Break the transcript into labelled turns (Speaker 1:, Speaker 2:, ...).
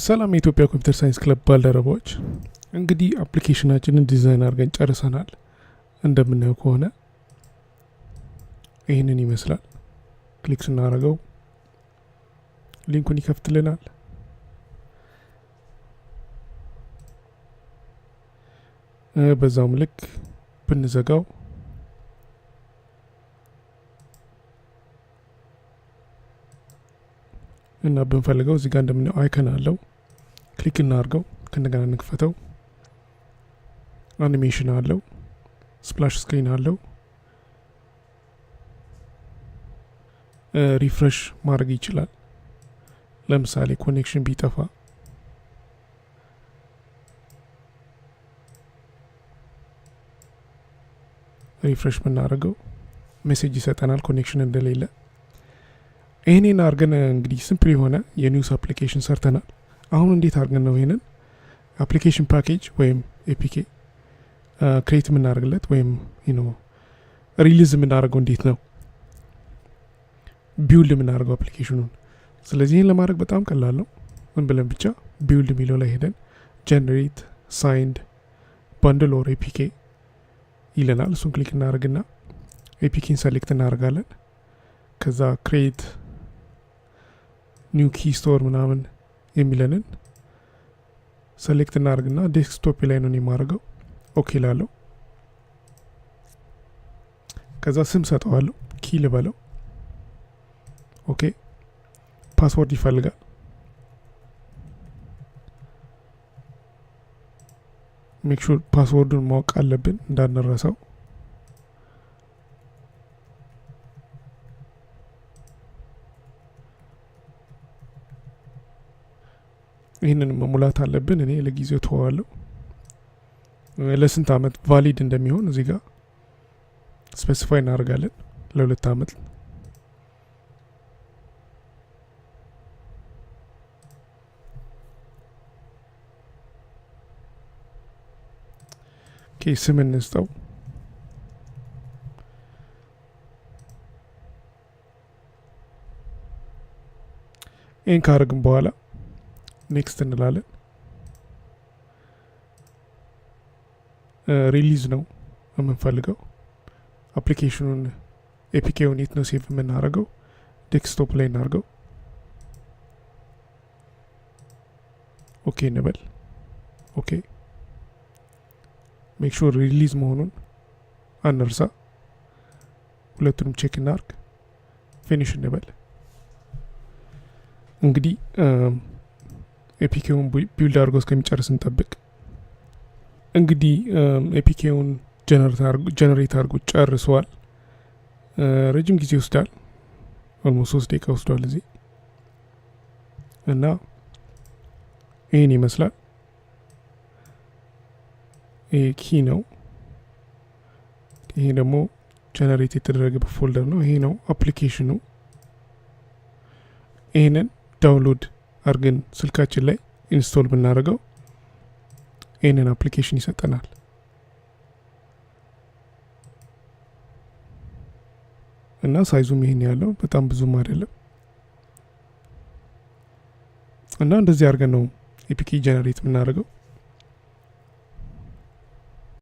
Speaker 1: ሰላም የኢትዮጵያ ኮምፒውተር ሳይንስ ክለብ ባልደረቦች፣ እንግዲህ አፕሊኬሽናችንን ዲዛይን አድርገን ጨርሰናል። እንደምናየው ከሆነ ይህንን ይመስላል። ክሊክ ስናደርገው ሊንኩን ይከፍትልናል። በዛውም ልክ ብንዘጋው እና ብንፈልገው እዚህ ጋር እንደምናየው አይከን አለው። ክሊክ እናርገው፣ ከእንደገና እንክፈተው። አኒሜሽን አለው፣ ስፕላሽ ስክሪን አለው። ሪፍሬሽ ማድረግ ይችላል። ለምሳሌ ኮኔክሽን ቢጠፋ ሪፍሬሽ ብናደርገው ሜሴጅ ይሰጠናል ኮኔክሽን እንደሌለ። ይህንን አድርገን እንግዲህ ሲምፕል የሆነ የኒውስ አፕሊኬሽን ሰርተናል። አሁን እንዴት አድርገን ነው ይህንን አፕሊኬሽን ፓኬጅ ወይም ኤፒኬ ክሬት የምናደርግለት ወይም ሪሊዝ የምናደርገው እንዴት ነው ቢውልድ የምናደርገው አፕሊኬሽኑን። ስለዚህ ይህን ለማድረግ በጣም ቀላል ነው። ምን ብለን ብቻ ቢውልድ የሚለው ላይ ሄደን ጀነሬት ሳይንድ ባንድል ኦር ኤፒኬ ይለናል። እሱን ክሊክ እናደርግና ኤፒኬን ሰሌክት እናደርጋለን። ከዛ ክሬት ኒው ኪ ስቶር ምናምን የሚለንን ሰሌክት እናደርግና ዴስክቶፕ ላይ ነው የማደርገው። ኦኬ ላለው ከዛ ስም ሰጠዋለሁ፣ ኪ ልበለው። ኦኬ ፓስወርድ ይፈልጋል። ሜክ ሹር ፓስወርዱን ማወቅ አለብን እንዳንረሳው። ይህንን መሙላት አለብን። እኔ ለጊዜው ተዋዋለሁ። ለስንት አመት ቫሊድ እንደሚሆን እዚህ ጋር ስፔሲፋይ እናደርጋለን። ለ2 አመት። ኦኬ ስም እንስጠው። ይህን ካደረግን በኋላ ኔክስት እንላለን። ሪሊዝ ነው የምንፈልገው። አፕሊኬሽኑን ኤፒኬውን የት ነው ሴቭ የምናደርገው? ዴስክቶፕ ላይ እናርገው። ኦኬ እንበል። ኦኬ ሜክ ሹር ሪሊዝ መሆኑን አንርሳ። ሁለቱንም ቼክ እናርግ። ፊኒሽ እንበል። እንግዲህ ኤፒኬውን ቢልድ አድርጎ እስከሚጨርስ እንጠብቅ። እንግዲህ ኤፒኬውን ጀነሬት አድርጎ ጨርሷል። ረጅም ጊዜ ይወስዳል። ኦልሞስት 3 ደቂቃ ወስዷል እዚህ እና ይህን ይመስላል። ይሄ ኪ ነው። ይሄ ደግሞ ጀነሬት የተደረገበት ፎልደር ነው። ይሄ ነው አፕሊኬሽኑ። ይህንን ዳውንሎድ አርገን ስልካችን ላይ ኢንስቶል ብናደርገው ይህንን አፕሊኬሽን ይሰጠናል። እና ሳይዙም ይሄን ያለው በጣም ብዙም አይደለም። እና እንደዚህ አርገን ነው ኤፒኬ ጀነሬት የምናደርገው።